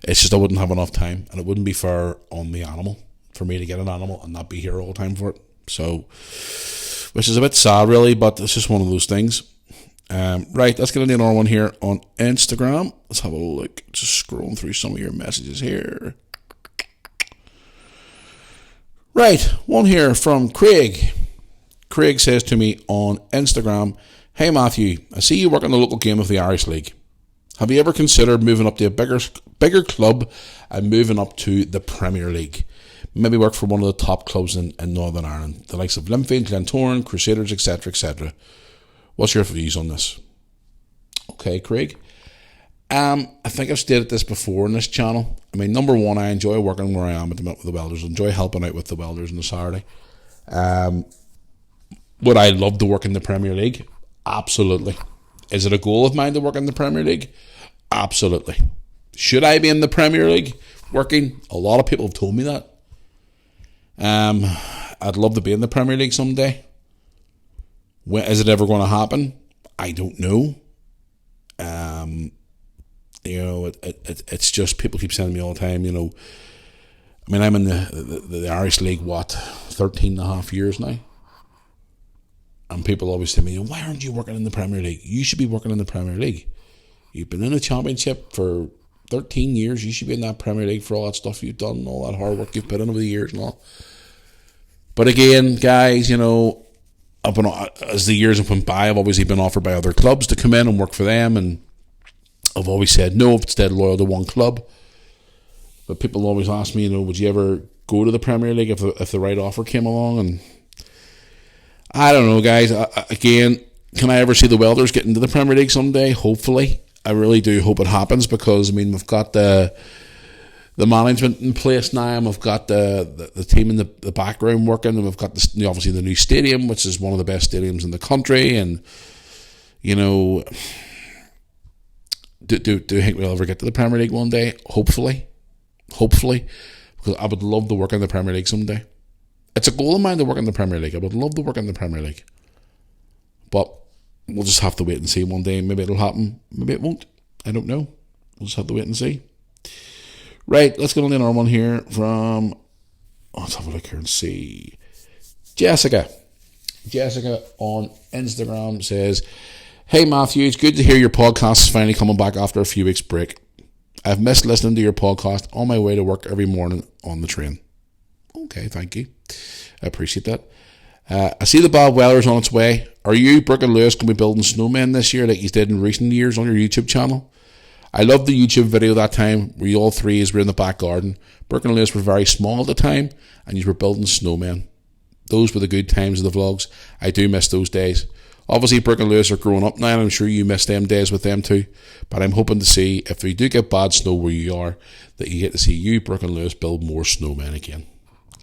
Speaker 1: it's just I wouldn't have enough time, and it wouldn't be fair on the animal for me to get an animal and not be here all the time for it. So, which is a bit sad, really, but it's just one of those things. Right, let's get into another one here on Instagram. Let's have a look. Just scrolling through some of your messages here. Right, one here from Craig. Craig says to me on Instagram, "Hey Matthew, I see you work in the local game of the Irish League. Have you ever considered moving up to a bigger club and moving up to the Premier League? Maybe work for one of the top clubs in Northern Ireland, the likes of Linfield, Glentoran, Crusaders, etc., etc. What's your views on this?" Okay, Craig. I think I've stated this before on this channel. I mean, number one, I enjoy working where I am at the minute with the welders. I enjoy helping out with the welders on the Saturday. Would I love to work in the Premier League? Absolutely. Is it a goal of mine to work in the Premier League? Absolutely. Should I be in the Premier League working? A lot of people have told me that. I'd love to be in the Premier League someday. Is it ever going to happen? I don't know. It's just people keep sending me all the time, I mean, I'm in the Irish League, 13 and a half years now? And people always say to me, "Why aren't you working in the Premier League? You should be working in the Premier League. You've been in the Championship for 13 years. You should be in that Premier League for all that stuff you've done, all that hard work you've put in over the years and all." But again, guys, as the years have went by, I've obviously been offered by other clubs to come in and work for them, and I've always said no, I've stayed loyal to one club. But people always ask me, would you ever go to the Premier League if the right offer came along? And I don't know, guys. Again, can I ever see the Welders get into the Premier League someday? Hopefully. I really do hope it happens because, we've got the management in place now, and we've got the team in the background working, and we've got obviously the new stadium, which is one of the best stadiums in the country. And do you think we'll ever get to the Premier League one day? Hopefully, because I would love to work in the Premier League someday. It's a goal of mine to work in the Premier League. I would love to work in the Premier League, but we'll just have to wait and see one day. Maybe it'll happen, maybe it won't. I don't know. We'll just have to wait and see. Right, let's get on to another one here from, let's have a look here and see. Jessica on Instagram says, "Hey Matthew, it's good to hear your podcast is finally coming back after a few weeks break. I've missed listening to your podcast on my way to work every morning on the train." Okay, thank you. I appreciate that. I see the bad weather's on its way. Are you, Brooke and Lewis, going to be building snowmen this year like you did in recent years on your YouTube channel? I loved the YouTube video that time where you all three were in the back garden. Brooke and Lewis were very small at the time and you were building snowmen. Those were the good times of the vlogs. I do miss those days. Obviously, Brooke and Lewis are growing up now, and I'm sure you miss them days with them too. But I'm hoping to see, if we do get bad snow where you are, that you get to see you, Brooke and Lewis, build more snowmen again.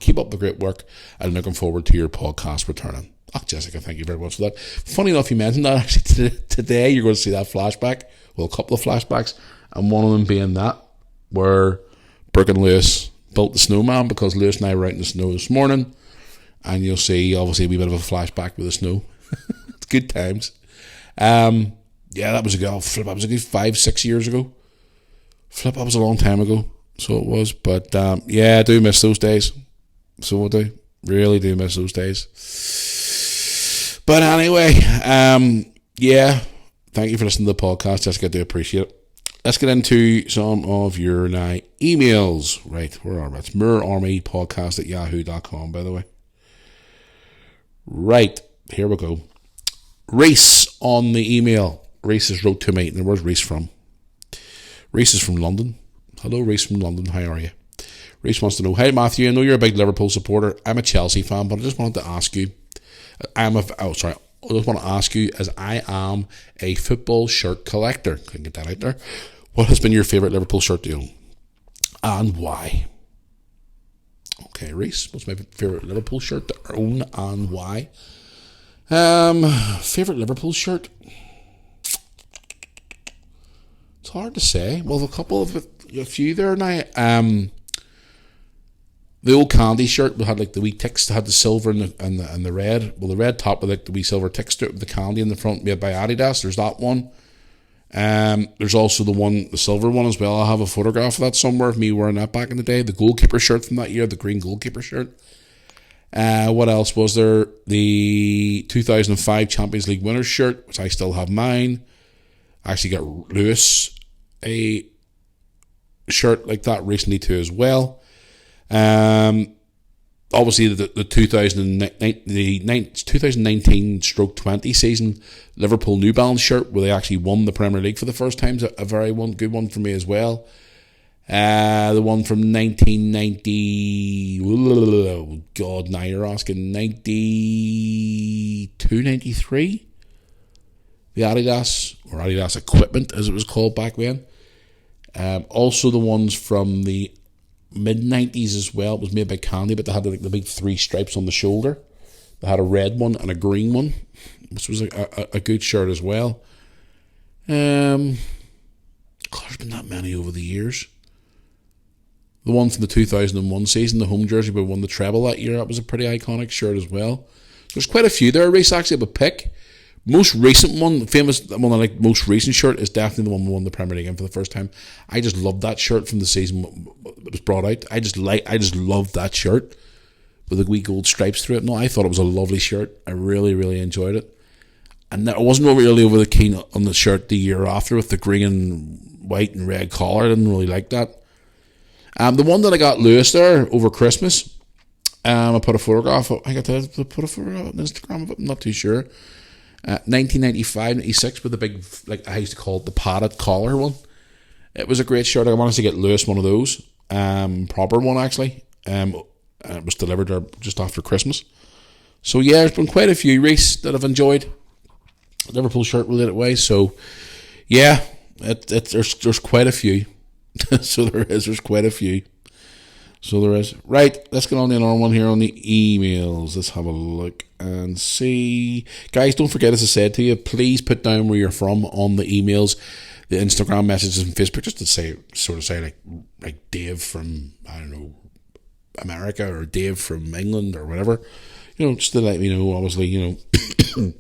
Speaker 1: Keep up the great work, and I'm looking forward to your podcast returning. Jessica, thank you very much for that. Funny enough, you mentioned that actually today. You're going to see that flashback. Well, a couple of flashbacks, and one of them being that where Brooke and Lewis built the snowman because Lewis and I were out in the snow this morning, and you'll see obviously a wee bit of a flashback with the snow. It's good times. Yeah, that was a good flip. That was a good 5-6 years ago. Flip, that was a long time ago. So it was. But yeah, I do miss those days. So I do. Really do miss those days. But anyway, yeah. Thank you for listening to the podcast, Jessica. I do appreciate it. Let's get into some of your now emails. Right, where are we? It's mirrorarmypodcast@yahoo.com, by the way. Right, here we go. Reese on the email. Reese has wrote to me. And where's Reese from? Reese is from London. Hello, Reese from London. How are you? Reese wants to know, hey Matthew, I know you're a big Liverpool supporter. I'm a Chelsea fan, but I just wanted to ask you. I just want to ask you, as I am a football shirt collector. Couldn't get that out there. What has been your favourite Liverpool shirt to own? And why? Okay, Reese, what's my favourite Liverpool shirt to own and why? Favourite Liverpool shirt? It's hard to say. Well, a few there now. The old Candy shirt had like the wee ticks, had the silver and the red. Well, the red top with like the wee silver ticks to it with the candy in the front, made by Adidas. There's that one. There's also the silver one as well. I have a photograph of that somewhere of me wearing that back in the day. The goalkeeper shirt from that year, the green goalkeeper shirt. What else was there? The 2005 Champions League winners shirt, which I still have mine. I actually got Lewis a shirt like that recently too as well. Obviously the 2019/20 season Liverpool New Balance shirt where they actually won the Premier League for the first time is a very good one for me as well. The one from 1990, oh God, now you're asking, 92/93, the Adidas equipment as it was called back then. Also the ones from the mid-90s as well. It was made by Candy, but they had like the big 3 stripes on the shoulder. They had a red one and a green one, which was a good shirt as well. God, there's been that many over the years. The one from the 2001 season, the home jersey, we won the treble that year. That was a pretty iconic shirt as well. There's quite a few there. Reese actually have a pick. Most recent one, the one I like, most recent shirt is definitely the one we won the Premier League in for the first time. I just loved that shirt from the season it was brought out. I just loved that shirt with the wee gold stripes through it. No, I thought it was a lovely shirt. I really, really enjoyed it. And I wasn't really over the keen on the shirt the year after with the green and white and red collar. I didn't really like that. The one that I got Lewis there over Christmas, I put a photograph up. I got to put a photograph on Instagram of it. I'm not too sure. 1995-96 with the big, like I used to call it, the padded collar one. It was a great shirt. I wanted to get Lewis one of those, proper one actually. It was delivered there just after Christmas. So yeah, there's been quite a few, Reese, that I've enjoyed Liverpool shirt related ways. So yeah, there's quite a few. So there's quite a few. So there is. Right, let's get on to another one here on the emails. Let's have a look and see. Guys, don't forget, as I said to you, please put down where you're from on the emails, the Instagram messages and Facebook, just to say like Dave from, I don't know, America, or Dave from England or whatever. You know, just to let me know, obviously, you know,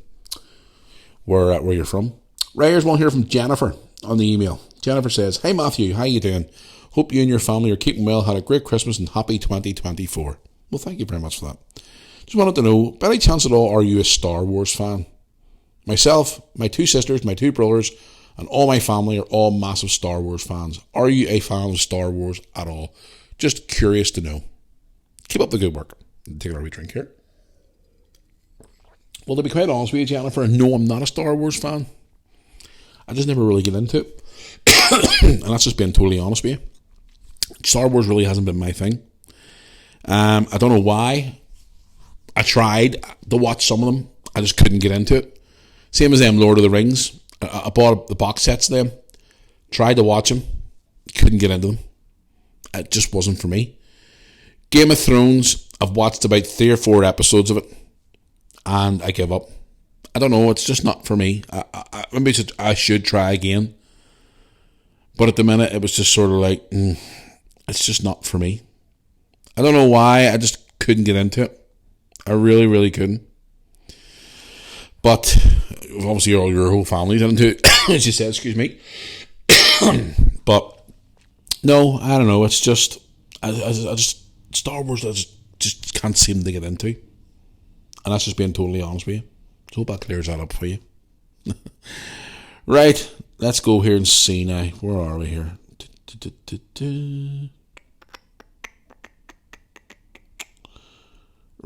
Speaker 1: where you're from. Right, here's one here from Jennifer on the email. Jennifer says, hey Matthew, how you doing? Hope you and your family are keeping well, had a great Christmas and happy 2024. Well, thank you very much for that. Just wanted to know, by any chance at all, are you a Star Wars fan? Myself, my 2 sisters, my 2 brothers, and all my family are all massive Star Wars fans. Are you a fan of Star Wars at all? Just curious to know. Keep up the good work. Take a wee drink here. Well, to be quite honest with you, Jennifer, no, I'm not a Star Wars fan. I just never really get into it. And that's just being totally honest with you. Star Wars really hasn't been my thing. I don't know why. I tried to watch some of them. I just couldn't get into it. Same as Lord of the Rings. I bought the box sets of them. Tried to watch them. Couldn't get into them. It just wasn't for me. Game of Thrones, I've watched about 3 or 4 episodes of it. And I give up. I don't know. It's just not for me. Maybe I should try again. But at the minute, it was just sort of like, it's just not for me. I don't know why. I just couldn't get into it. I really, really couldn't. But obviously, all your whole family's into it. as you said, excuse me. But no, I don't know. It's just, I just Star Wars. I just can't seem to get into, and that's just being totally honest with you. So hope that clears that up for you. Right, let's go here and see now. Where are we here?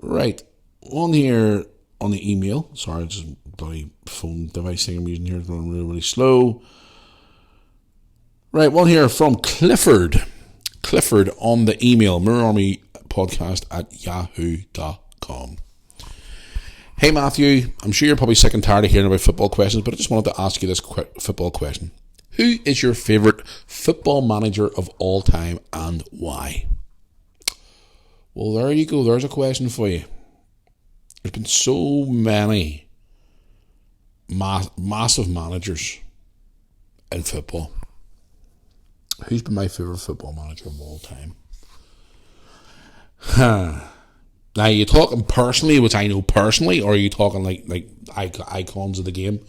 Speaker 1: Right, on here on the email. Sorry, it's just a bloody phone device thing I'm using here. It's going really, really slow. Right, one here from Clifford. Clifford on the email, mirrorarmypodcast@yahoo.com. Hey Matthew, I'm sure you're probably sick and tired of hearing about football questions, but I just wanted to ask you this football question. Who is your favourite football manager of all time and why? Well, there you go. There's a question for you. There's been so many massive managers in football. Who's been my favourite football manager of all time? Now, are you talking personally, which I know personally, or are you talking like icons of the game?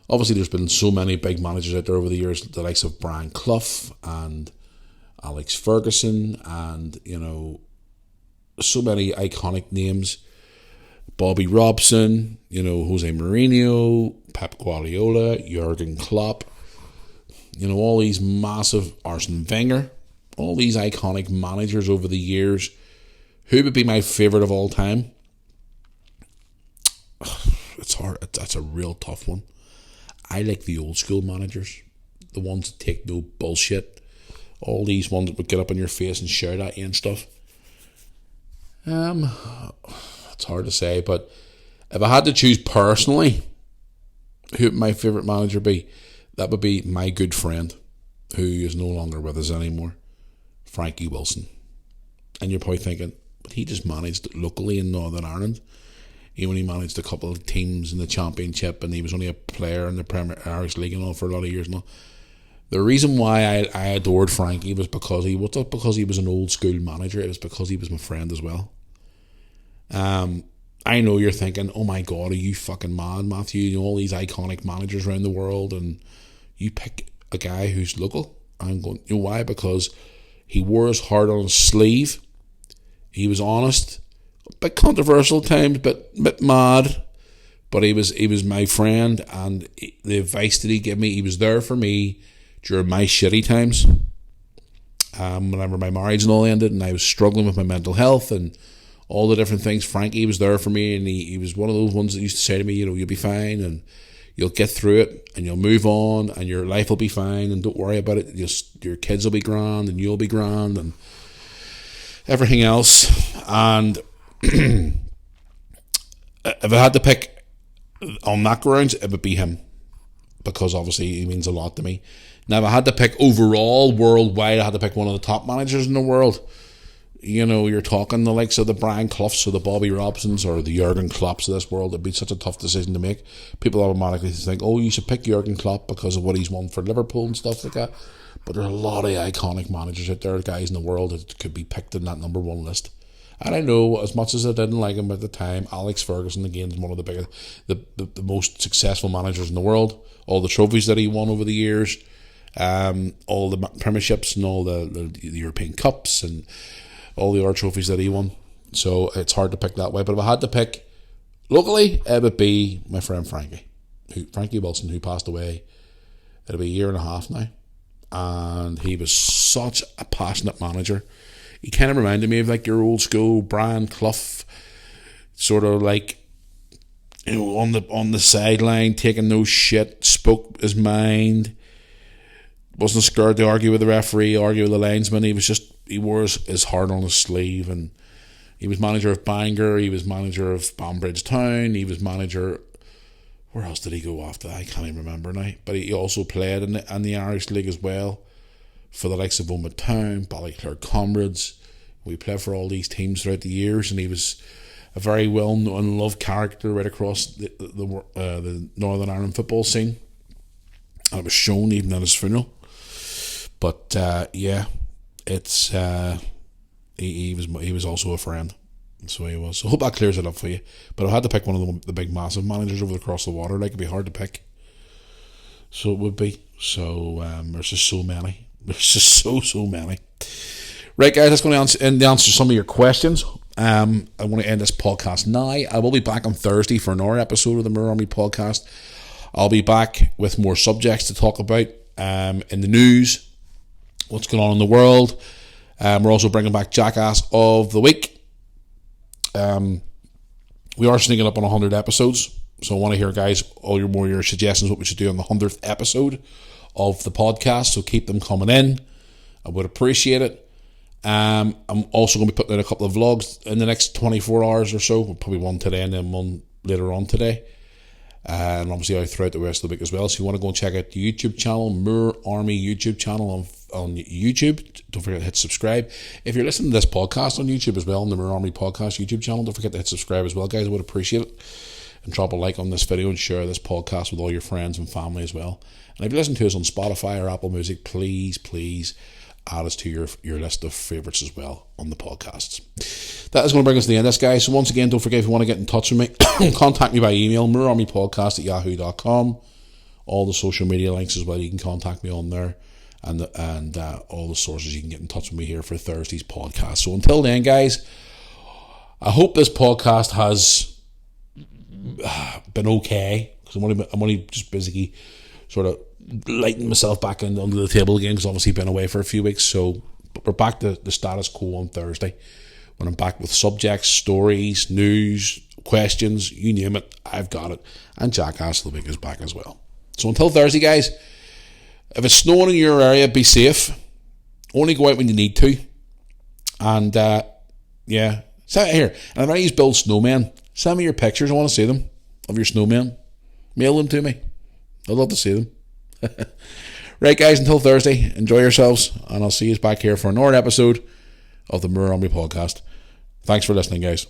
Speaker 1: Obviously, there's been so many big managers out there over the years, the likes of Brian Clough and Alex Ferguson, and, you know, so many iconic names. Bobby Robson, you know, Jose Mourinho, Pep Guardiola, Jurgen Klopp, you know, all these massive, Arsene Wenger, all these iconic managers over the years. Who would be my favourite of all time? It's hard. That's a real tough one. I like the old school managers, the ones that take no bullshit. All these ones that would get up in your face and shout at you and stuff. It's hard to say, but if I had to choose personally, who would my favourite manager be? That would be my good friend, who is no longer with us anymore, Frankie Wilson. And you're probably thinking, but he just managed locally in Northern Ireland. He only managed a couple of teams in the Championship, and he was only a player in the Premier Irish League and all for a lot of years now. The reason why I adored Frankie was because he was not because he was an old school manager. It was because he was my friend as well. I know you're thinking, oh my God, are you fucking mad, Matthew? You know, all these iconic managers around the world, and you pick a guy who's local. I'm going, you know why? Because he wore his heart on his sleeve. He was honest, a bit controversial at times, but a bit mad. But he was my friend, and the advice that he gave me, he was there for me during my shitty times. Whenever my marriage and all ended, and I was struggling with my mental health and all the different things, Frankie was there for me, and he was one of those ones that used to say to me, you know, you'll be fine, and you'll get through it, and you'll move on, and your life will be fine, and don't worry about it. Your kids will be grand, and you'll be grand, and everything else. And if I had to pick on that grounds, it would be him, because obviously he means a lot to me. Now, if I had to pick overall worldwide, I had to pick one of the top managers in the world. You know, you're talking the likes of the Brian Cloughs or the Bobby Robsons or the Jurgen Klopps of this world. It'd be such a tough decision to make. People automatically think, oh, you should pick Jurgen Klopp because of what he's won for Liverpool and stuff like that. But there are a lot of iconic managers out there, guys in the world that could be picked in that number one list. And I know, as much as I didn't like him at the time, Alex Ferguson, again, is one of the biggest, the most successful managers in the world. All the trophies that he won over the years, all the premierships and all the European Cups and all the other trophies that he won. So it's hard to pick that way. But if I had to pick locally, it would be my friend Frankie Wilson, who passed away. It'll be a year and a half now. And he was such a passionate manager. He kind of reminded me of like your old school Brian Clough, sort of like, you know, on the sideline, taking no shit, spoke his mind, wasn't scared to argue with the referee, argue with the linesman. He wore his heart on his sleeve, and he was manager of Bangor, he was manager of Banbridge Town, he was manager, where else did he go after that? I can't even remember now. But he also played in the Irish League as well, for the likes of Omagh Town, Ballyclare Comrades. We played for all these teams throughout the years, and he was a very well known and loved character right across the Northern Ireland football scene. And it was shown even at his funeral. But yeah, it's he was also a friend. So he was. So I hope that clears it up for you. But I had to pick one of the big massive managers over across the water. Like, it'd be hard to pick. So it would be. So there's just so many. There's just so many. Right, guys, that's going to answer some of your questions. I want to end this podcast now. I will be back on Thursday for another episode of the Mirror Army podcast. I'll be back with more subjects to talk about in the news, what's going on in the world. We're also bringing back Jackass of the Week. We are sneaking up on 100 episodes, so I want to hear, guys, all your suggestions what we should do on the 100th episode of the podcast. So keep them coming in. I would appreciate it. I'm also going to be putting in a couple of vlogs in the next 24 hours or so. Probably one today and then one later on today. And obviously throughout the rest of the week as well. So if you want to go and check out the YouTube channel, Mirror Army YouTube channel on YouTube. Don't forget to hit subscribe. If you're listening to this podcast on YouTube as well, on the Mirror Army podcast YouTube channel, don't forget to hit subscribe as well, guys. I would appreciate it. And drop a like on this video and share this podcast with all your friends and family as well. And if you listen to us on Spotify or Apple Music, please add us to your list of favourites as well on the podcasts. That is going to bring us to the end of this, guys. So once again, don't forget, if you want to get in touch with me, contact me by email, mirrorarmypodcast@yahoo.com. All the social media links as well, you can contact me on there, and all the sources you can get in touch with me here for Thursday's podcast. So until then, guys, I hope this podcast has been okay, because I'm only just basically sort of lighting myself back under the table again, because obviously been away for a few weeks. So we're back to the status quo on Thursday, when I'm back with subjects, stories, news, questions, you name it, I've got it. And Jackass of the Week is back as well. So until Thursday, guys, if it's snowing in your area, be safe. Only go out when you need to. And yeah, so here, and if any of you build snowmen, send me your pictures. I want to see them of your snowmen. Mail them to me. I'd love to see them. Right, guys, until Thursday, enjoy yourselves, and I'll see you back here for another episode of the Mirror Army podcast. Thanks for listening, guys.